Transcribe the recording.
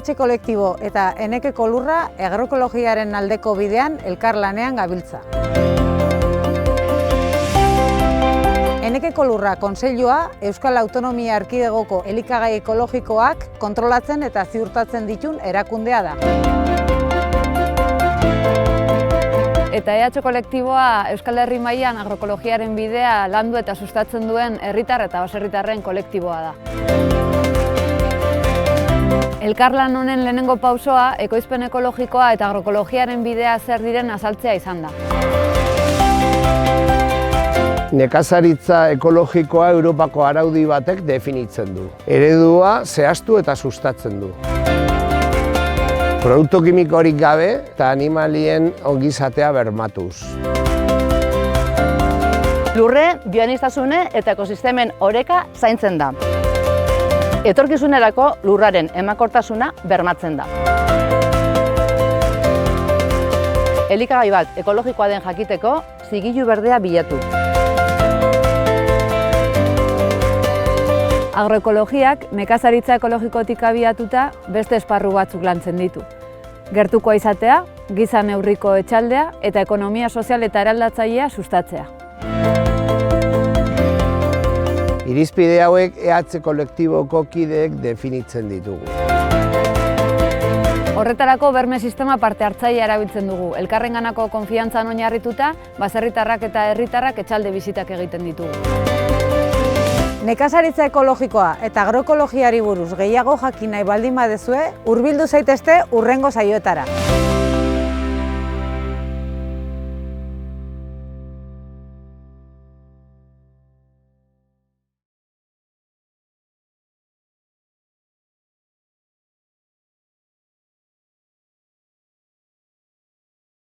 EH kolektibo eta Enekeko Lurra agroekologiaren aldeko bidean elkarlanean gabiltza. Enekeko Lurra Kontseilua Euskal Autonomia Erkidegoko elikagai ekologikoak kontrolatzen eta ziurtatzen ditun erakundea da. Eta EH kolektiboa Euskal Herri mailan agroekologiaren bidea landu eta sustatzen duen herritar eta baserritarren kolektiboa da. Elkarlan honen lehenengo pausoa ekoizpen ekologikoa eta agroekologiaren bidea zer diren azaltzea izan da. Nekazaritza ekologikoa Europako araudi batek definitzen du. Eredua zehaztu eta sustatzen du. Produktu kimikorik gabe eta animalien ongizatea bermatuz. Lurre, bioaniztasune eta ekosistemen oreka zaintzen da. Etorkizunerako lurraren emakortasuna bermatzen da. Elikagai bat ekologikoa den jakiteko, zigilu berdea bilatu. Agroekologiak nekazaritza ekologikotik abiatuta beste esparru batzuk lantzen ditu. Gertukoa izatea, giza neurriko etxaldea eta ekonomia sozial eta eraldatzailea sustatzea. Irizpide hauek EH kolektiboko kideek definitzen ditugu. Horretarako berme sistema parte hartzailea erabiltzen dugu. Elkarrenganako konfiantzan oinarrituta, baserritarrak eta herritarrak etxalde bizitak egiten ditugu. Nekazaritza ekologikoa eta agroekologiari buruz gehiago jakin nahi baldin baduzue, hurbildu zaitezte hurrengo saioetara.